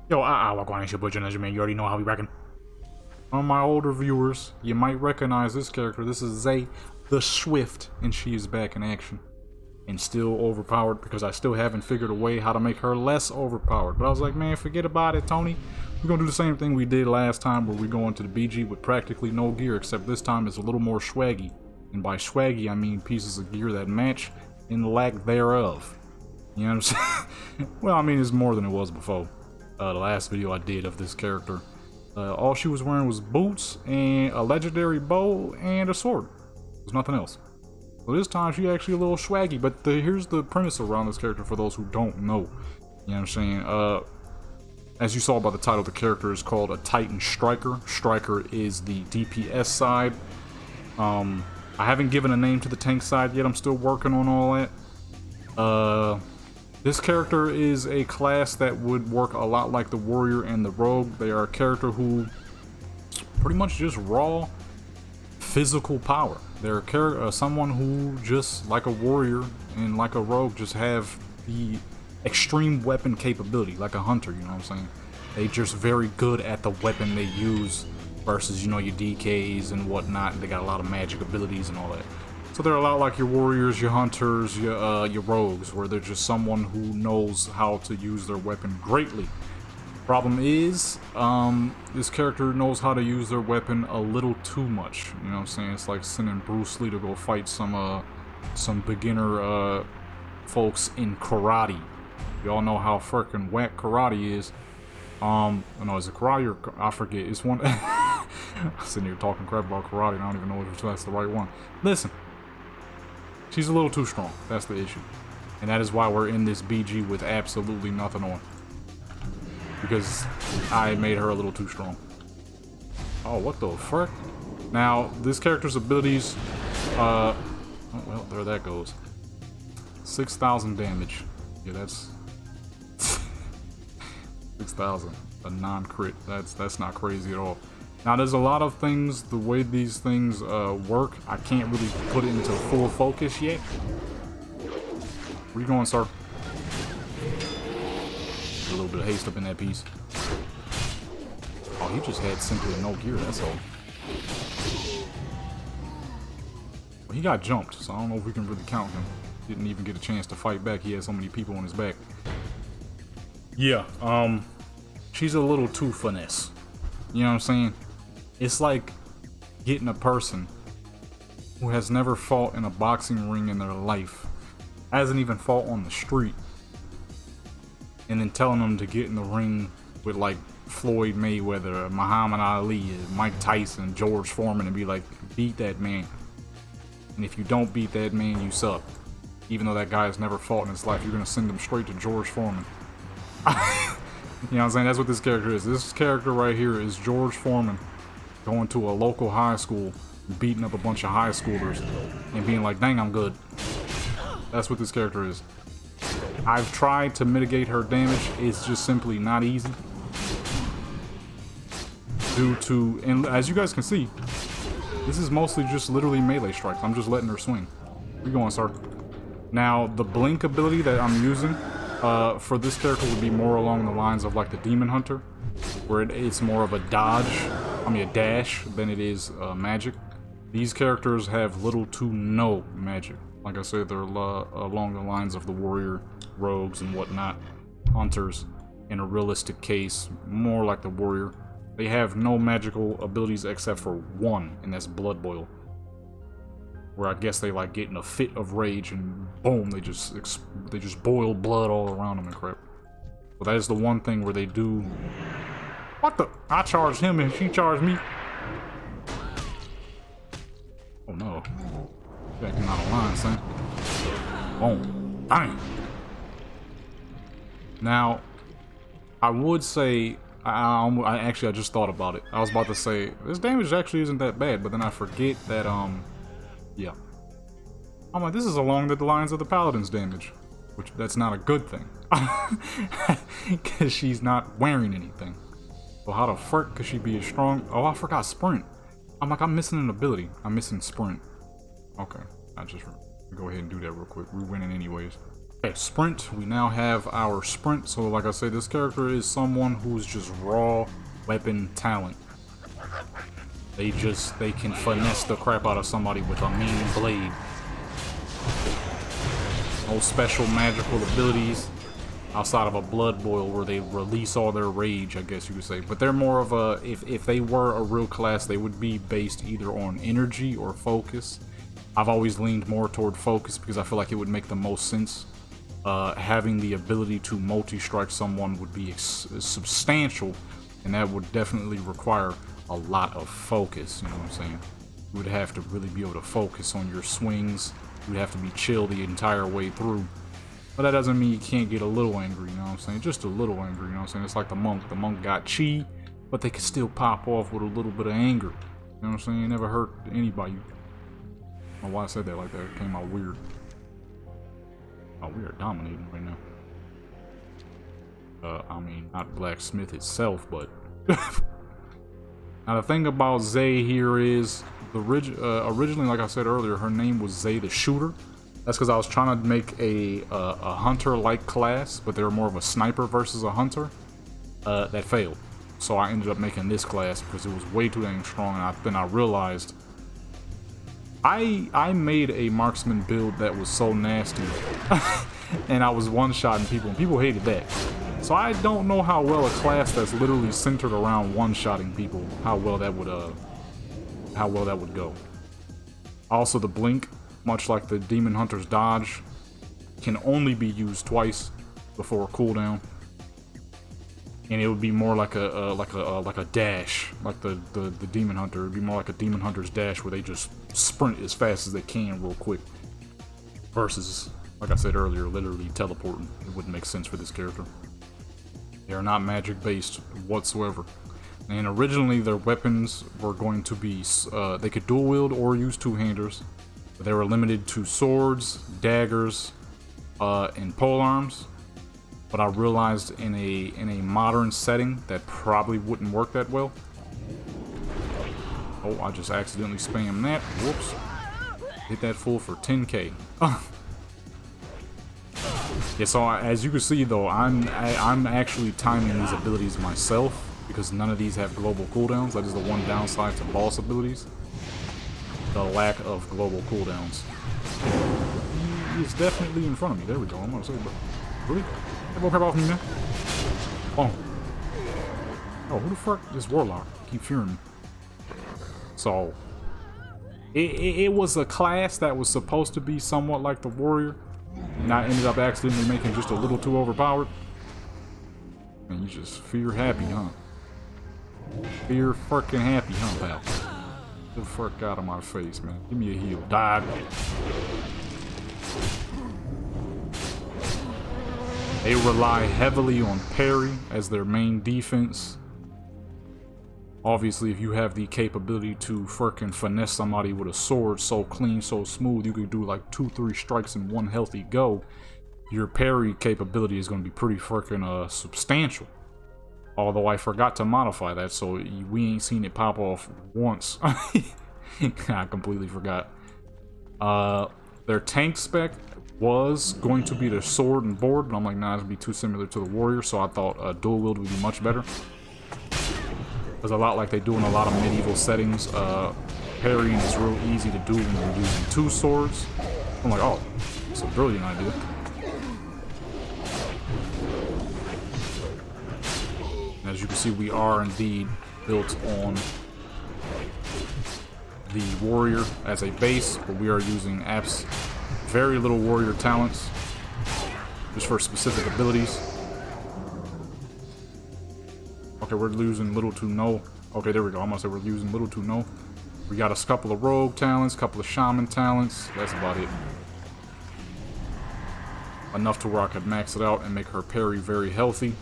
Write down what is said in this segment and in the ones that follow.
Yo, what's going on? It's your butcher, man. You already know how we reckon. On my older viewers, you might recognize this character. This is Zay the Swift, and she is back in action. And still overpowered because I still haven't figured a way how to make her less overpowered. But I was like, man, forget about it, Tony. We're gonna do the same thing we did last time where we go into the BG with practically no gear, except this time it's a little more swaggy. And by swaggy, I mean pieces of gear that match in lack thereof. You know what I'm saying? Well, I mean, it's more than it was before. The last video I did of this character, all she was wearing was boots and a legendary bow and a sword. There's nothing else. So this time she actually a little swaggy, but here's the premise around this character for those who don't know. You know what I'm saying? As you saw by the title, the character is called a Titan Striker. Striker is the DPS side. I haven't given a name to the tank side yet. I'm still working on all that. This character is a class that would work a lot like the warrior and the rogue. They are a character who pretty much just raw physical power. They're someone who just like a warrior and like a rogue just have the extreme weapon capability, like a hunter, you know what I'm saying? They just very good at the weapon they use versus, you know, your DKs and whatnot. They got a lot of magic abilities and all that. So they're a lot like your warriors, your hunters, your rogues, where they're just someone who knows how to use their weapon greatly. Problem is, this character knows how to use their weapon a little too much. You know what I'm saying? It's like sending Bruce Lee to go fight some beginner folks in karate. Y'all know how freaking whack karate is. No, is it karate or I forget? It's one. I'm sitting here talking crap about karate, and I don't even know if that's the right one. Listen. She's a little too strong. That's the issue. And that is why we're in this BG with absolutely nothing on. Because I made her a little too strong. Oh, what the frick? Now, this character's abilities, oh, well, there that goes. 6,000 damage. Yeah, that's 6,000. A non-crit. That's not crazy at all. Now, there's a lot of things, the way these things work, I can't really put it into full focus yet. Where you going, sir? A little bit of haste up in that piece. Oh, he just had simply no gear, that's all. Well, he got jumped, so I don't know if we can really count him. Didn't even get a chance to fight back, he had so many people on his back. Yeah, she's a little too finesse. You know what I'm saying? It's like getting a person who has never fought in a boxing ring in their life, hasn't even fought on the street, and then telling them to get in the ring with like Floyd Mayweather, Muhammad Ali, Mike Tyson, George Foreman, and be like, beat that man. And if you don't beat that man, you suck. Even though that guy has never fought in his life, you're gonna send him straight to George Foreman. You know what I'm saying? That's what this character is. This character right here is George Foreman going to a local high school, beating up a bunch of high schoolers, and being like, dang, I'm good. That's what this character is. I've tried to mitigate her damage. It's just simply not easy. Due to, and as you guys can see, this is mostly just literally melee strikes. I'm just letting her swing. Where you going, sir? Now, the blink ability that I'm using for this character would be more along the lines of like the Demon Hunter, where it's more of a dash than it is magic. These characters have little to no magic. Like I said, they're along the lines of the warrior, rogues, and whatnot. Hunters, in a realistic case, more like the warrior. They have no magical abilities except for one, and that's Blood Boil. Where I guess they like get in a fit of rage and boom, they just boil blood all around them and crap. But that is the one thing where they do. What the? I charged him and she charged me. Oh no. Backing out of line, son. Boom. Bang. Now, I would say, I just thought about it. I was about to say, this damage actually isn't that bad, but then I forget that, yeah. I'm like, this is along the lines of the Paladin's damage. Which, that's not a good thing. Because she's not wearing anything. So how the fuck could she be as strong? Oh, I forgot sprint. I'm like, I'm missing an ability. I'm missing sprint. Okay, I just go ahead and do that real quick. We're winning anyways. Okay, sprint. We now have our sprint. So like I said, this character is someone who's just raw weapon talent. They can finesse the crap out of somebody with a mean blade. No special magical abilities outside of a blood boil where they release all their rage, I guess you could say. But they're more of a, if they were a real class, they would be based either on energy or focus. I've always leaned more toward focus because I feel like it would make the most sense. Having the ability to multi-strike someone would be substantial, and that would definitely require a lot of focus, you know what I'm saying? You would have to really be able to focus on your swings. You would have to be chill the entire way through. But that doesn't mean you can't get a little angry, you know what I'm saying? Just a little angry, you know what I'm saying? It's like the monk. The monk got chi, but they could still pop off with a little bit of anger. You know what I'm saying? It never hurt anybody. I don't know why I said that like that. It came out weird. Oh, we are dominating right now. I mean, not Blacksmith itself, but... Now, the thing about Zay here is, originally, like I said earlier, her name was Zay the Shooter. That's because I was trying to make a hunter-like class, but they were more of a sniper versus a hunter. That failed. So I ended up making this class because it was way too dang strong, and then I realized... I made a marksman build that was so nasty, and I was one-shotting people, and people hated that. So I don't know how well a class that's literally centered around one-shotting people, how well that would go. Also, the blink, much like the Demon Hunter's dodge, can only be used twice before a cooldown, and it would be more like a dash, like the Demon Hunter. It'd be more like a Demon Hunter's dash, where they just sprint as fast as they can real quick. Versus, like I said earlier, literally teleporting. It wouldn't make sense for this character. They are not magic based whatsoever. And originally their weapons were going to be, they could dual wield or use two-handers. But they were limited to swords, daggers, and polearms. But I realized in a modern setting that probably wouldn't work that well. Oh, I just accidentally spammed that. Whoops. Hit that full for 10k. Yeah, so as you can see though, I'm actually timing these abilities myself because none of these have global cooldowns. That is the one downside to boss abilities. The lack of global cooldowns. He's definitely in front of me. There we go. I'm gonna say, but really? Everyone crap off me, man. Oh. Oh, who the fuck? This Warlock. Keep fearing me. So, it was a class that was supposed to be somewhat like the Warrior. And I ended up accidentally making just a little too overpowered. And you just fear happy, huh? Fear fucking happy, huh, pal? Get the fuck out of my face, man. Give me a heal. Die. They rely heavily on parry as their main defense. Obviously, if you have the capability to frickin' finesse somebody with a sword so clean, so smooth, you could do like 2-3 strikes in one healthy go. Your parry capability is going to be pretty frickin' substantial. Although I forgot to modify that, so we ain't seen it pop off once. I completely forgot. Their tank spec was going to be the sword and board, but I'm like, nah, it's going to be too similar to the Warrior, so I thought dual wield would be much better. There's a lot like they do in a lot of medieval settings. Parrying is real easy to do when you're using two swords. I'm like, oh, it's a brilliant idea. As you can see, we are indeed built on the Warrior as a base, but we are using very little Warrior talents just for specific abilities. Okay, we're losing little to no. Okay, there we go. I'm gonna say we're losing little to no. We got a couple of rogue talents, couple of shaman talents. That's about it. Enough to where I could max it out and make her parry very healthy.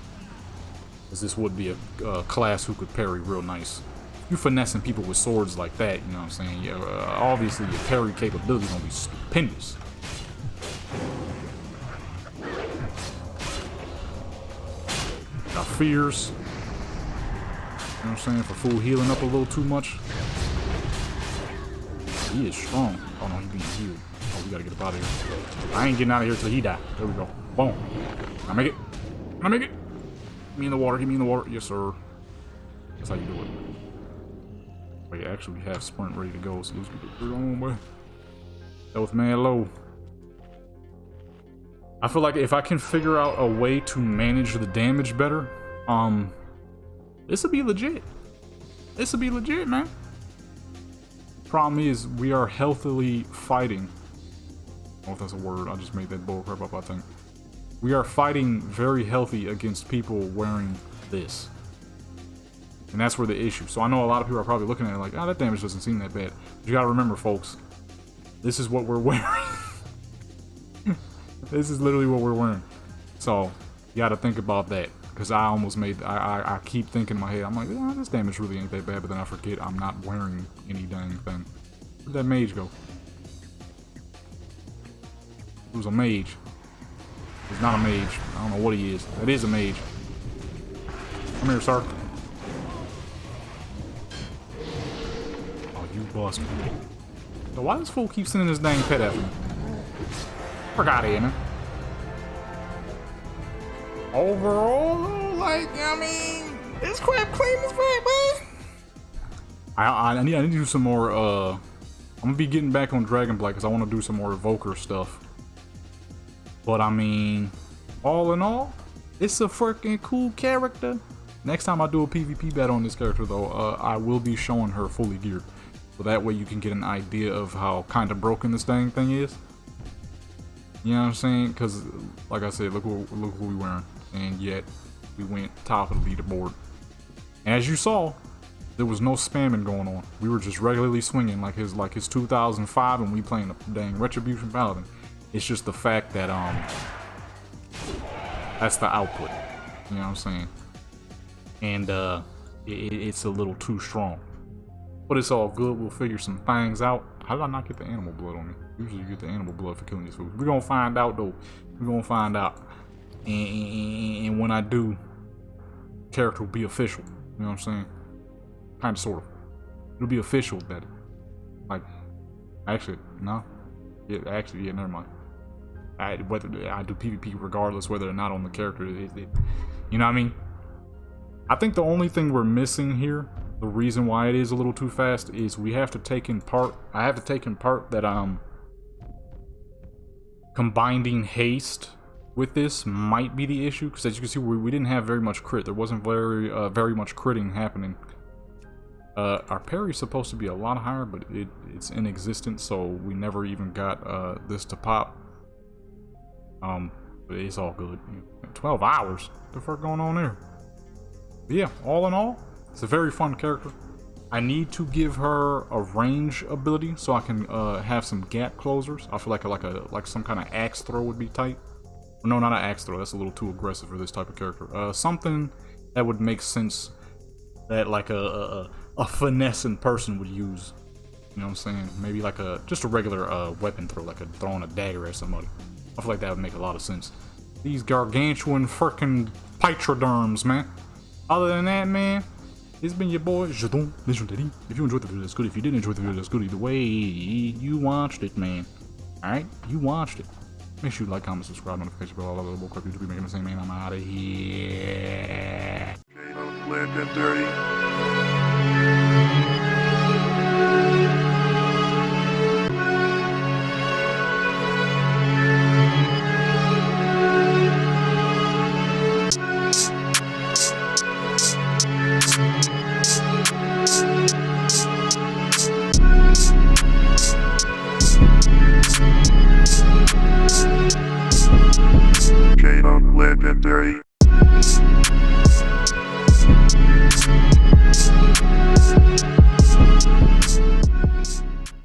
Because this would be a class who could parry real nice. You finessing people with swords like that, you know what I'm saying? Yeah, obviously your parry capability is gonna be stupendous. Got fears. what I'm saying? For full healing up a little too much. He is strong. Oh no, he's being healed. Oh, we gotta get up out of here. I ain't getting out of here till he die. There we go. Boom. Can I make it? Can I make it? Give me in the water. Give me in the water. Yes, sir. That's how you do it. Wait, actually, we have sprint ready to go, so let's get it on, boy. Health man low. I feel like if I can figure out a way to manage the damage better, this will be legit. This will be legit, man. Problem is, we are healthily fighting. I don't know if that's a word. I just made that bullcrap up, I think. We are fighting very healthy against people wearing this. And that's where the issue. So I know a lot of people are probably looking at it like, oh, that damage doesn't seem that bad. But you gotta remember, folks, this is what we're wearing. This is literally what we're wearing. So you gotta think about that. Because I almost made, I keep thinking in my head, I'm like, oh, this damage really ain't that bad. But then I forget I'm not wearing any dang thing. Where'd that mage go? It was a mage. He's not a mage. I don't know what he is. That is a mage. Come here, sir. Oh, you bust me. So why does fool keep sending this dang pet after me? Forgot it, man. Overall, like, I mean, this crap clean as fuck, man. I need to do some more, I'm gonna be getting back on Dragonblight because I want to do some more evoker stuff. But I mean, all in all, it's a freaking cool character. Next time I do a PvP battle on this character though, I will be showing her fully geared. So that way you can get an idea of how kind of broken this dang thing is. You know what I'm saying? Because, like I said, look who we wearing. And yet, we went top of the leaderboard. And as you saw, there was no spamming going on. We were just regularly swinging like his 2005 and we playing a dang Retribution Paladin. It's just the fact that, that's the output. You know what I'm saying? And, it's a little too strong. But it's all good. We'll figure some things out. How did I not get the animal blood on me? Usually you get the animal blood for killing these fools. We're gonna find out though. We're gonna find out. And when I do, character will be official. You know what I'm saying? Kind of, sort of. It'll be official that, like, actually, no. Yeah, actually, yeah, never mind. Whether I do PvP regardless whether or not on the character, you know what I mean? I think the only thing we're missing here, the reason why it is a little too fast, is we have to take in part, I have to take in part that combining haste with this might be the issue, because as you can see, we didn't have very much crit. There wasn't very much critting happening. Our parry's supposed to be a lot higher, but it's inexistent, so we never even got this to pop. But it's all good. 12 hours? What the fuck going on there? But yeah, all in all, it's a very fun character. I need to give her a range ability so I can have some gap closers. I feel like some kind of axe throw would be tight. No, not an axe throw. That's a little too aggressive for this type of character. Something that would make sense that like a finessing person would use. You know what I'm saying? Maybe like just a regular weapon throw, like throwing a dagger at somebody. I feel like that would make a lot of sense. These gargantuan freaking phytroderms, man. Other than that, man, it's been your boy, Jadon Legendary. If you enjoyed the video, that's good. If you didn't enjoy the video, that's good. Either way, you watched it, man. Alright? You watched it. Make sure you like, comment, subscribe, notification bell, all of the WoW YouTube making the same, man. I'm out of here. Legendary. Legendary.